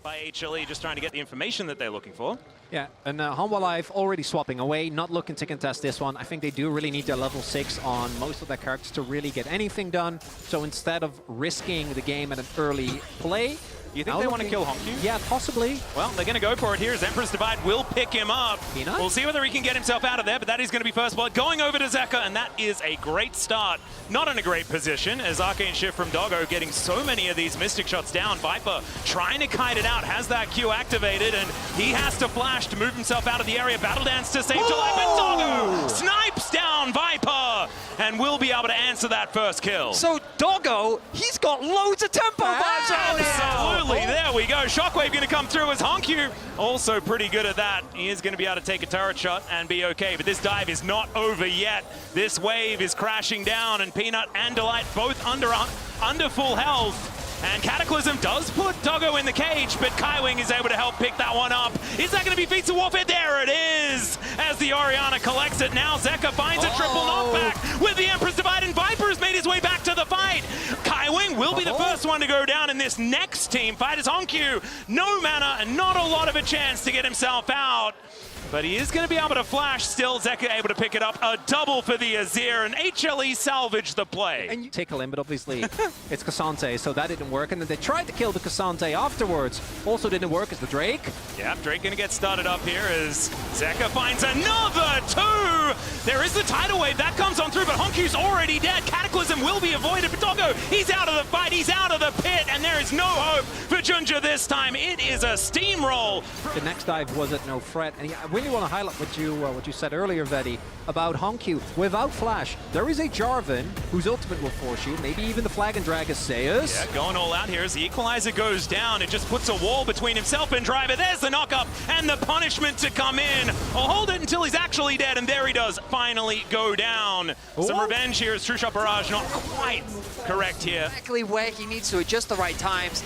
by HLE, just trying to get the information that they're looking for. Yeah, and Hanwha Live already swapping away, not looking to contest this one. I think they do really need their level 6 on most of their characters to really get anything done. So instead of risking the game at an early play, you think they want to kill HongQ? Yeah, possibly. Well, they're going to go for it here as Emperor's Divide will pick him up. Peanut? We'll see whether he can get himself out of there, but that is going to be first blood going over to Zeka, and that is a great start. Not in a great position as Arcane Shift from Doggo getting so many of these Mystic shots down. Viper trying to kite it out, has that Q activated, and he has to flash to move himself out of the area. Battle Dance to save to life, and Doggo snipes down Viper and will be able to answer that first kill. So Doggo, he's got loads of tempo vibes out there. Absolutely, there we go. Shockwave going to come through as HongQ also pretty good at that. He is going to be able to take a turret shot and be okay, but this dive is not over yet. This wave is crashing down, and Peanut and Delight both under full health. And Cataclysm does put Doggo in the cage, but Kaiwing is able to help pick that one up. Is that going to be Feats of Warfare? There it is! As the Orianna collects it. Now Zeka finds a triple knockback with the Emperor's Divide, and Viper has made his way back to the fight. Kaiwing will be the first one to go down in this next team fight as HongQ. No mana and not a lot of a chance to get himself out. But he is going to be able to flash still. Zeka able to pick it up. A double for the Azir, and HLE salvaged the play. And you tickle him, but obviously it's Cassante, so that didn't work. And then they tried to kill the Cassante afterwards. Also didn't work as the Drake. Yeah, Drake going to get started up here as Zeka finds another 2. There is the tidal wave. That comes on through, but HongQ's already dead. Cataclysm will be avoided, but Doggo, he's out of the fight. He's out of the pit, and there is no hope for JunJia this time. It is a steamroll. The next dive was at no threat. And I really want to highlight what you said earlier, Vedi, about HongQ. Without Flash, there is a Jarvan whose ultimate will force you. Maybe even the Flag and Drag is Zeus. Yeah, going all out here as the Equalizer goes down. It just puts a wall between himself and Driver. There's the knock-up and the punishment to come in. I'll hold it until he's actually dead, and there he does finally go down. Some revenge here as True Shot Barrage not quite correct here. Exactly where he needs to adjust the right times.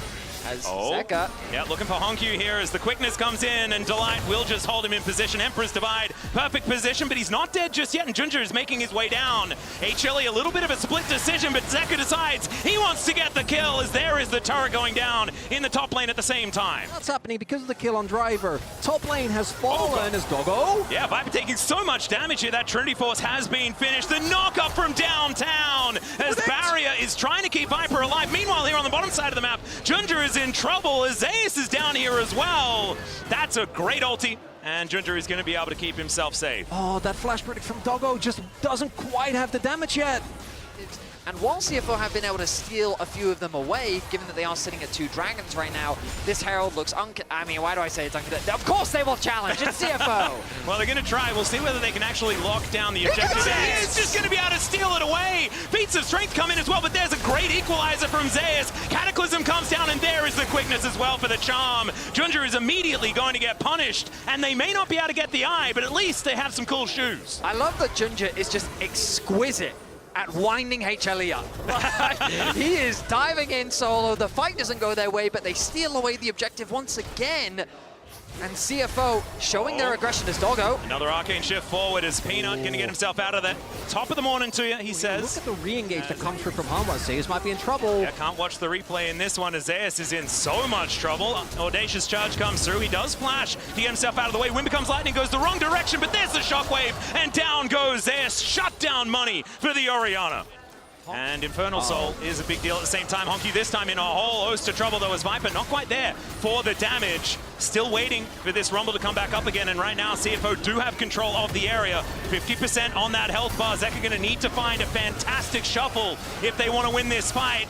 As Zeka. Yeah, looking for HongQ here as the quickness comes in, and Delight will just hold him in position. Emperor's Divide, perfect position, but he's not dead just yet, and JunJia is making his way down. HLE, a little bit of a split decision, but Zeka decides he wants to get the kill as there is the turret going down in the top lane at the same time. That's happening because of the kill on Driver. Top lane has fallen as Doggo. Yeah, Viper taking so much damage here. That Trinity Force has been finished. The knock-up from downtown as Barrier is trying to keep Viper alive. Meanwhile, here on the bottom side of the map, JunJia is in trouble as Zeus is down here as well. That's a great ulti, and JunJia is going to be able to keep himself safe. Oh, that flash predict from Doggo just doesn't quite have the damage yet. And while CFO have been able to steal a few of them away, given that they are sitting at 2 dragons right now, this Herald looks I mean, why do I say it's uncontested? Of course they will challenge, it's CFO! Well, they're going to try. We'll see whether they can actually lock down the objective. He's just going to be able to steal it away! Feats of Strength come in as well, but there's a great equalizer from Zeus. Cataclysm comes down, and there is the quickness as well for the charm. JunJia is immediately going to get punished, and they may not be able to get the eye, but at least they have some cool shoes. I love that JunJia is just exquisite at winding HLE up. He is diving in solo. The fight doesn't go their way, but they steal away the objective once again. And CFO showing their aggression as Doggo. Another Arcane Shift forward as Peanut going to get himself out of that. Top of the morning to you, he says. Look at the re-engage that comes through from Hanwha. Zeus might be in trouble. Yeah, can't watch the replay in this one as Zeus is in so much trouble. Audacious Charge comes through. He does flash to get himself out of the way. Wind becomes lightning, goes the wrong direction, but there's the shockwave, and down goes Zeus. Shut down money for the Orianna. And Infernal Soul is a big deal at the same time. HongQ this time in a whole host of trouble though as Viper not quite there for the damage. Still waiting for this Rumble to come back up again, and right now CFO do have control of the area. 50% on that health bar. Zeka gonna need to find a fantastic shuffle if they want to win this fight.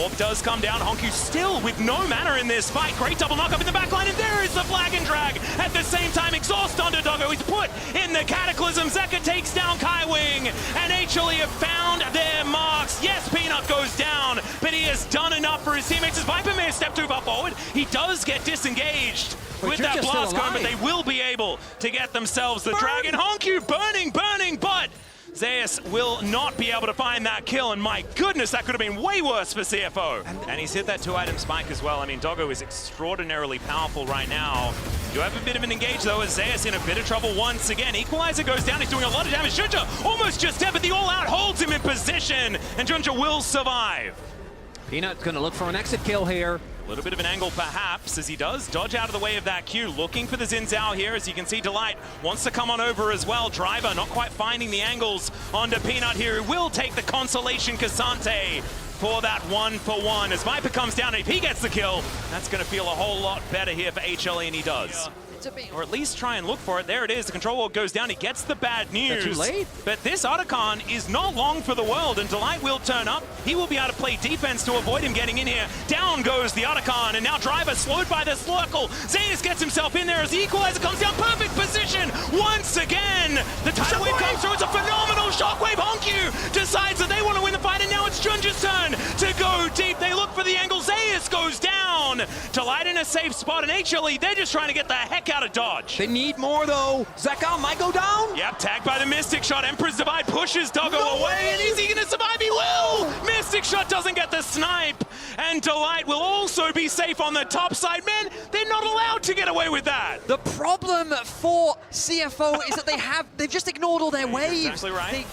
Orb does come down. HongQ still with no mana in this fight. Great double knock-up in the backline, and there is the Flag and Drag. At the same time, exhaust onto Doggo. He's put in the Cataclysm. Zeka takes down Kaiwing, and HLE have found their marks. Yes, Peanut goes down, but he has done enough for his teammates as Viper may have stepped too far forward. He does get disengaged with that blast cone, but they will be able to get themselves the dragon. HongQ burning, but Zeus will not be able to find that kill, and my goodness, that could have been way worse for CFO. And he's hit that 2-item spike as well. I mean, Doggo is extraordinarily powerful right now. You have a bit of an engage though, as Zeus in a bit of trouble once again. Equalizer goes down, he's doing a lot of damage. JunJia almost just dead, but the all-out holds him in position, and JunJia will survive. Peanut's gonna look for an exit kill here. A little bit of an angle perhaps as he does dodge out of the way of that Q, looking for the Xin Zhao here. As you can see, Delight wants to come on over as well. Driver not quite finding the angles onto Peanut here. He will take the consolation Cassante for that 1-for-1. As Viper comes down, and if he gets the kill, that's going to feel a whole lot better here for HLE, and he does. Or at least try and look for it. There it is. The control wall goes down. He gets the bad news. Too late. But this Otacon is not long for the world, and Delight will turn up. He will be able to play defense to avoid him getting in here. Down goes the Otacon, and now Driver slowed by the Slurkle. Zeus gets himself in there as the Equalizer comes down. Perfect position once again. The tidal wave comes through. It's a phenomenal shockwave. HongQ decides that they want to win the fight, and now it's JunJia's turn to go deep. They look for the angle. Zeus goes down. Delight in a safe spot, and HLE, they're just trying to get the heck out of dodge. They need more though. Zeka might go down. Yep, tagged by the Mystic Shot. Emperor's Divide pushes Doggo away, and is he going to survive? He will! Mystic Shot doesn't get the snipe, and Delight will also be safe on the top side. Man, they're not allowed to get away with that. The problem for CFO is that they've just ignored all their waves. Exactly right.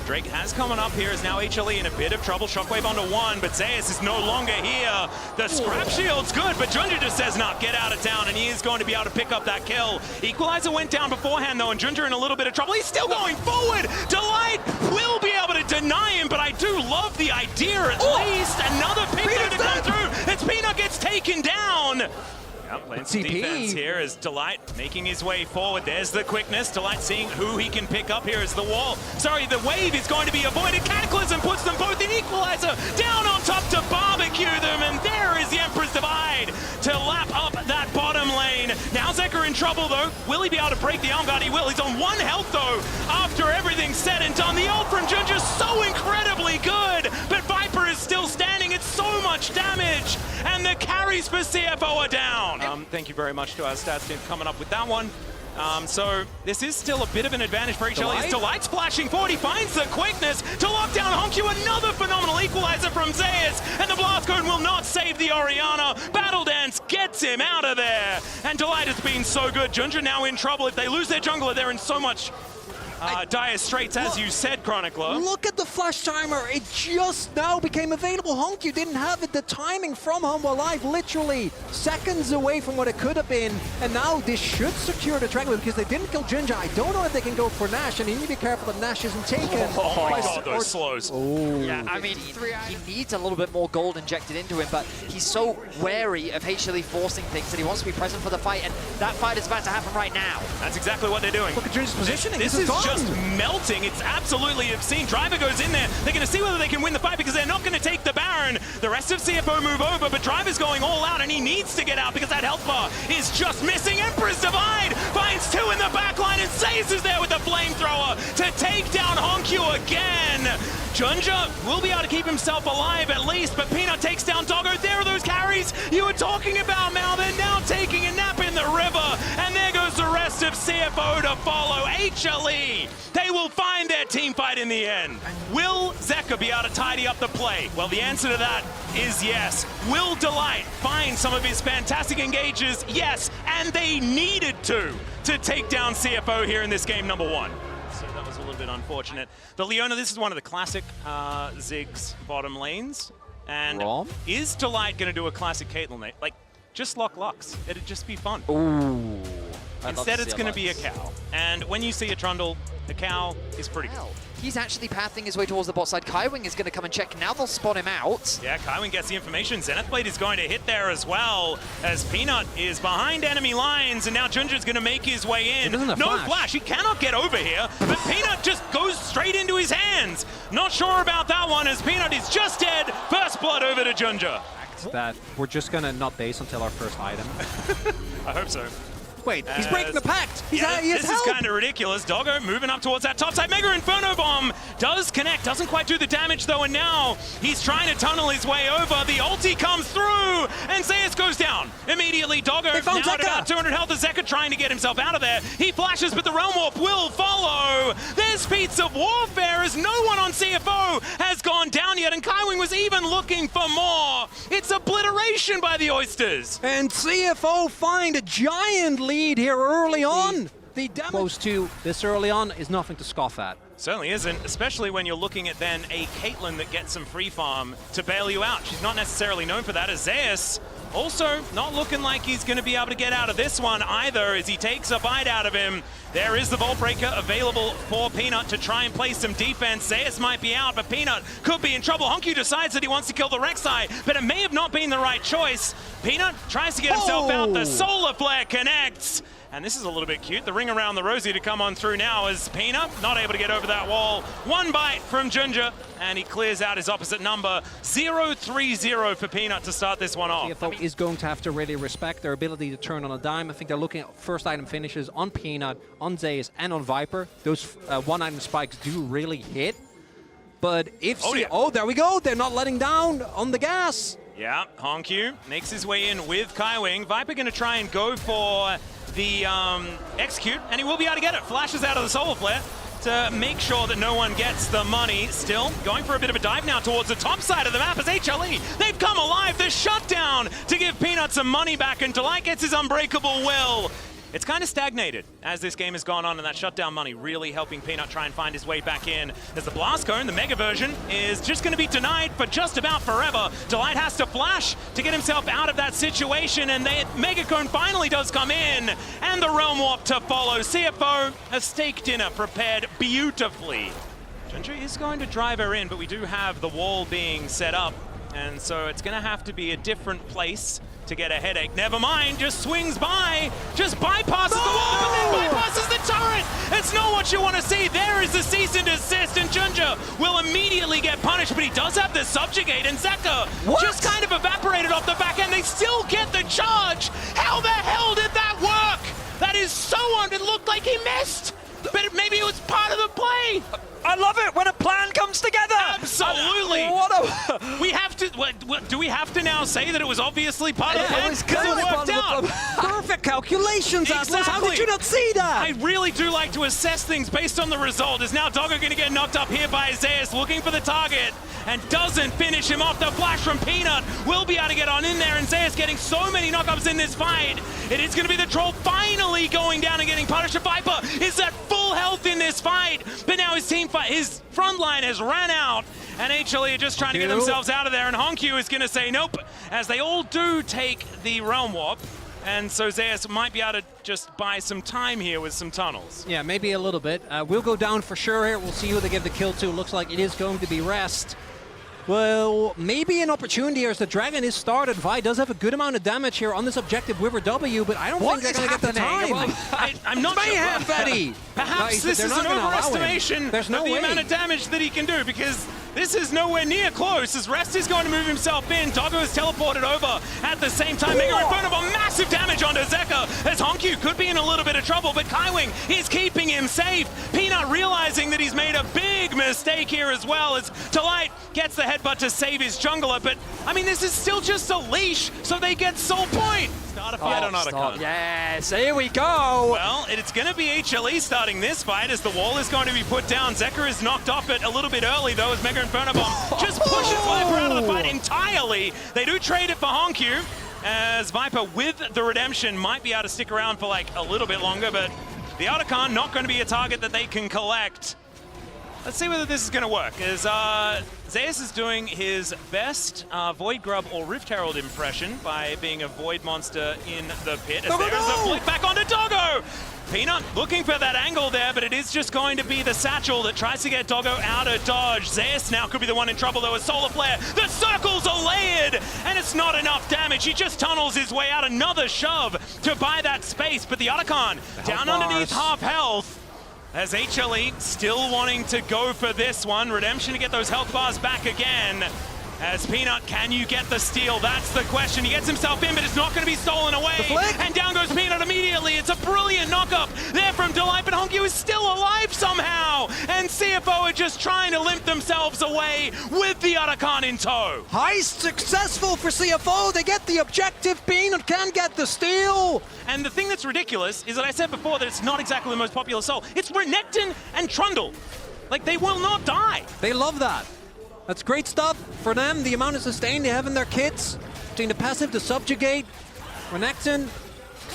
Drake has coming up here, is now HLE in a bit of trouble. Shockwave onto one, but Zeus is no longer here. The scrap shield's good, but JunJia just says, nah, get out of town, and he is going to be able to pick up that kill. Equalizer went down beforehand, though, and JunJia in a little bit of trouble. He's still going forward. Delight will be able to deny him, but I do love the idea at least. Another Peanut to come through. It's Peanut gets taken down. Yep, playing some defense here as Delight making his way forward. There's the quickness. Delight seeing who he can pick up here as the wall. Sorry, the wave is going to be avoided. Cataclysm puts them both in. Equalizer down on top to barbecue them, and there is the Emperor's Divide to lap up that bottom lane. Now Zeka in trouble though. Will he be able to break the arm guard? He will. He's on 1 health though. After everything's said and done, the ult from JunJia is so incredibly good, but Viper is still standing. It's so much damage, and the carries for CFO are down. Thank you very much to our stats team coming up with that one. So this is still a bit of an advantage for HLE. Delight splashing forward. He finds the quickness to lock down HongQ. Another phenomenal equalizer from Zeus, and the blast cone will not save the Orianna. Battle Dance gets him out of there, and Delight has been so good. JunJia now in trouble. If they lose their jungler, they're in so much dire straits, as you said, Chronicler. Look at the flash timer. It just now became available. HongQ didn't have it. The timing from Hanwha Live literally seconds away from what it could have been. And now this should secure the Dragon because they didn't kill JunJia. I don't know if they can go for Nash, and you need to be careful that Nash isn't taken. Oh my god, those slows. Oh. Yeah, I mean, he needs a little bit more gold injected into him, but he's so wary of HLE forcing things that he wants to be present for the fight, and that fight is about to happen right now. That's exactly what they're doing. Look at JunJia's positioning. This is just melting. It's absolutely obscene. Driver goes in there. They're going to see whether they can win the fight because they're not going to take the Baron. The rest of CFO move over, but Driver's going all out, and he needs to get out because that health bar is just missing. Emperor's Divide finds 2 in the back line, and Zeus is there with the flamethrower to take down HongQ again. JunJia will be able to keep himself alive at least, but Peanut takes down Doggo. There are those carries you were talking about, Mal. They're now taking a nap in the river, and there goes the rest of CFO to follow. HLE, they will find their team fight in the end. Will Zeka be able to tidy up the play? Well, the answer to that is yes. Will Delight find some of his fantastic engages? Yes, and they needed to take down CFO here in this game number 1. So that was a little bit unfortunate. The Leona, this is one of the classic Ziggs bottom lanes. And is Delight going to do a classic Caitlyn? Like, just lock Lux. It'd just be fun. Ooh. Instead, it's going to be a cow. And when you see a Trundle, the cow is pretty good. He's actually pathing his way towards the bot side. Kaiwing is going to come and check. Now they'll spot him out. Yeah, Kaiwing gets the information. Zenith Blade is going to hit there as well, as Peanut is behind enemy lines, and now JunJia's going to make his way in. No flash. He cannot get over here, but Peanut just goes straight into his hands. Not sure about that one, as Peanut is just dead. First blood over to JunJia. That we're just going to not base until our first item. I hope so. Wait, he's breaking the pact. This is kind of ridiculous. Doggo moving up towards that top side. Mega Inferno Bomb does connect. Doesn't quite do the damage, though, and now he's trying to tunnel his way over. The ulti comes through, and Zeus goes down. Immediately, Doggo now at about 200 health. Zeka trying to get himself out of there. He flashes, but the Realm Warp will follow. There's feats of warfare, as no one on CFO has gone down yet, and Kaiwing was even looking for more. It's obliteration by the Oysters. And CFO find a giant lead here early on. Close to this early on is nothing to scoff at. Certainly isn't, especially when you're looking at then a Caitlyn that gets some free farm to bail you out. She's not necessarily known for that. As Zeus also not looking like he's going to be able to get out of this one either as he takes a bite out of him. There is the Vault Breaker available for Peanut to try and play some defense. Zeus might be out, but Peanut could be in trouble. HongQ decides that he wants to kill the Rek'Sai, but it may have not been the right choice. Peanut tries to get himself out. The Solar Flare connects. And this is a little bit cute. The ring around the Rosie to come on through now as Peanut not able to get over that wall. One bite from JunJia, and he clears out his opposite number. 0-3-0 for Peanut to start this one off. CFO is going to have to really respect their ability to turn on a dime. I think they're looking at first item finishes on Peanut, on Zeus, and on Viper. Those one-item spikes do really hit. But if... Oh, there we go. They're not letting down on the gas. Yeah, HongQ makes his way in with Kaiwing. Viper going to try and go for the execute, and he will be able to get it. Flashes out of the Solar Flare to make sure that no one gets the money. Still going for a bit of a dive now towards the top side of the map as HLE, they've come alive. The shutdown to give Peanut some money back, and Delight gets his unbreakable will. It's kind of stagnated as this game has gone on, and that shutdown money really helping Peanut try and find his way back in. As the Blast Cone, the Mega version, is just going to be denied for just about forever. Delight has to flash to get himself out of that situation, and the Mega Cone finally does come in, and the Realm Warp to follow. CFO, a steak dinner prepared beautifully. JunJia is going to drive her in, but we do have the wall being set up, and so it's going to have to be a different place to get a headache. Never mind, just swings by, just bypasses the wall, but then bypasses the turret. It's not what you want to see. There is the cease and desist, and JunJia will immediately get punished, but he does have the subjugate, and Zeka just kind of evaporated off the back end. They still get the charge. How the hell did that work? That is so it looked like he missed, but maybe it was part of the play. I love it when a plan comes together. Absolutely. We have to. Do we have to now say that it was obviously part of the plan? Because it worked out. Perfect calculations, Exactly. Atlas. How did you not see that? I really do like to assess things based on the result. Is now Doggo going to get knocked up here by Zeus, looking for the target, and doesn't finish him off. The flash from Peanut will be able to get on in there, and Zeus getting so many knockups in this fight. It is going to be the troll finally going down and getting punished. Viper is at full health in this fight, but now his team fight, his front line has ran out, and HLE are just trying to get themselves out of there, and HongQ is going to say nope, as they all do take the Realm Warp. And so Zeus might be able to just buy some time here with some tunnels. Yeah, maybe a little bit. We'll go down for sure here. We'll see who they give the kill to. Looks like it is going to be Rest. Well, maybe an opportunity here as the Dragon is started. Vi does have a good amount of damage here on this objective with her W, but I don't think they're going to get the time. Well, I'm not sure. Betty. Perhaps this is an overestimation of the amount of damage that he can do, because this is nowhere near close as Rest is going to move himself in. Doggo is teleported over at the same time. Mega Inferno, massive damage onto Zeka as HongQ could be in a little bit of trouble, but Kaiwing is keeping him safe. Peanut realizing that he's made a big mistake here as well as Delight gets the headbutt to save his jungler, but I mean, this is still just a leash, so they get soul point. Start a fight on Otacon. Yes, here we go. Well, it's going to be HLE starting this fight as the wall is going to be put down. Zeka is knocked off it a little bit early though as Mega Inferno Bomb just pushes Viper out of the fight entirely. They do trade it for HongQ as Viper with the redemption might be able to stick around for like a little bit longer, but the Otacon not going to be a target that they can collect. Let's see whether this is going to work, as Zeus is doing his best Void Grub or Rift Herald impression by being a Void monster in the pit. As there is the flick back onto Doggo! Peanut looking for that angle there, but it is just going to be the satchel that tries to get Doggo out of dodge. Zeus now could be the one in trouble though, a Solar Flare. The circles are layered, and it's not enough damage. He just tunnels his way out, another shove to buy that space, but the Otacon down underneath half health. As HLE still wanting to go for this one. Redemption to get those health bars back again. As Peanut, can you get the steal? That's the question. He gets himself in, but it's not going to be stolen away. And down goes Peanut immediately. It's a brilliant knockup there from Delight, but HongQ is still alive somehow. And CFO are just trying to limp themselves away with the Otacon in tow. Heist successful for CFO. They get the objective. Peanut can get the steal. And the thing that's ridiculous is that I said before that it's not exactly the most popular soul. It's Renekton and Trundle. Like, they will not die. They love that. That's great stuff for them. The amount of sustain they have in their kits. Between the passive, the subjugate. Renekton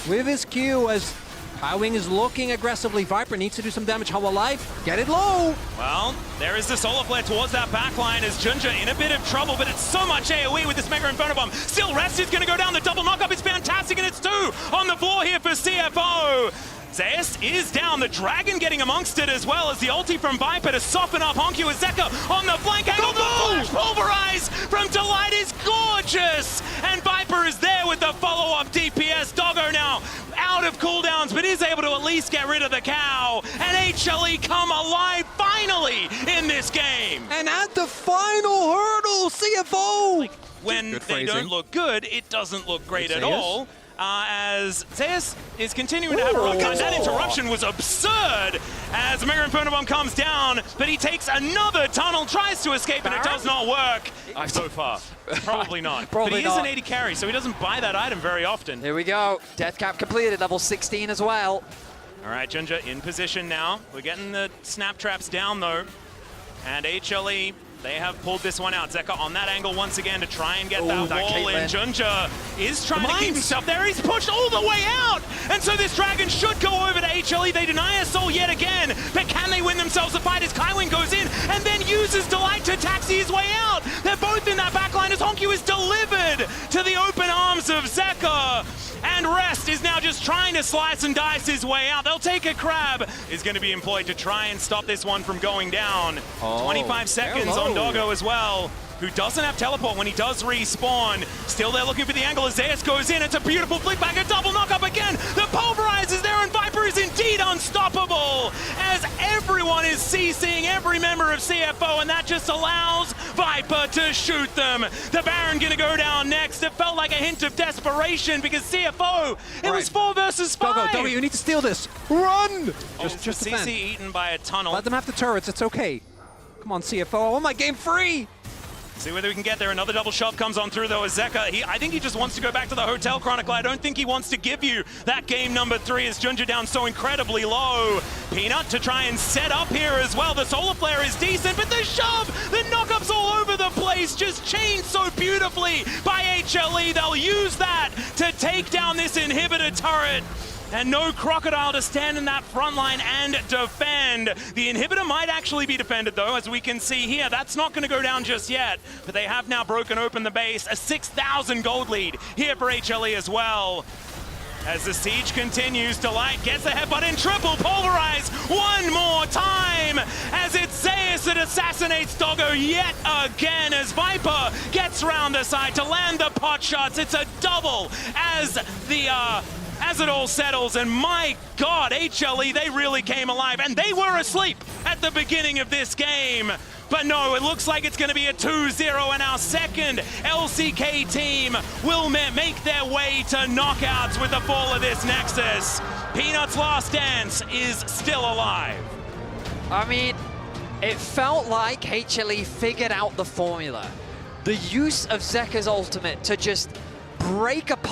with his Q as Kaiwing is looking aggressively. Viper needs to do some damage. Hanwha Life, get it low. Well, there is the solar flare towards that backline as JunJia in a bit of trouble, but it's so much AoE with this Mega Inferno Bomb. Still, Rest is going to go down. The double knockup is fantastic, and it's 2 on the floor here for CFO. Zeus is down, the Dragon getting amongst it as well as the ulti from Viper to soften up HongQ with Zeka on the flank angle. The flash pulverize from Delight is gorgeous! And Viper is there with the follow-up DPS. Doggo now out of cooldowns, but is able to at least get rid of the cow. And HLE come alive finally in this game. And at the final hurdle, CFO. When they don't look good, it doesn't look great at all. As Zeus is continuing to have a rough time. That interruption was absurd as Mega Inferno Bomb comes down, but he takes another tunnel, tries to escape, and it does not work so far. Probably not. Probably but he not. is an 80 carry, so he doesn't buy that item very often. Here we go. Death cap completed, level 16 as well. All right, JunJia in position now. We're getting the snap traps down, though. And HLE, they have pulled this one out. Zeka on that angle once again to try and get that wall in. JunJia is trying to keep himself there. He's pushed all the way out. And so this Dragon should go over to HLE. They deny a soul yet again. But can they win themselves a fight as Kaiwing goes in and then uses Delight to taxi his way out? They're both in that backline as HongQ is delivered to the open arms of Zeka. And Rest is now just trying to slice and dice his way out. They'll take a crab. Is going to be employed to try and stop this one from going down. 25 seconds on Doggo as well, who doesn't have teleport when he does respawn. Still they're looking for the angle as Zeus goes in. It's a beautiful flip back, a double knockup again. The pulverize is there and Viper is indeed unstoppable as everyone is CCing every member of CFO, and that just allows Viper to shoot them. The Baron gonna go down next. It felt like a hint of desperation because CFO, it was 4 versus 5. Doggo, you need to steal this. Run! Just CC defend. eaten by a tunnel. Let them have the turrets, it's okay. Come on, CFO, I want my game free! See whether we can get there. Another double shot comes on through though as Zeka. I think he just wants to go back to the Hotel Chronicle. I don't think he wants to give you that game number 3 as JunJia down so incredibly low. Peanut to try and set up here as well. The solar flare is decent, but the shove, the knockups all over the place, just chained so beautifully by HLE. They'll use that to take down this inhibitor turret. And no Crocodile to stand in that front line and defend. The inhibitor might actually be defended though, as we can see here. That's not going to go down just yet, but they have now broken open the base. A 6,000 gold lead here for HLE as well. As the siege continues, Delight gets the headbutt in triple pulverize one more time as it's Zeus that assassinates Doggo yet again as Viper gets round the side to land the pot shots. It's a double as it all settles, and my God, HLE, they really came alive, and they were asleep at the beginning of this game. But no, it looks like it's going to be a 2-0, and our second LCK team will make their way to knockouts with the fall of this Nexus. Peanut's last dance is still alive. I mean, it felt like HLE figured out the formula. The use of Zeka's ultimate to just break apart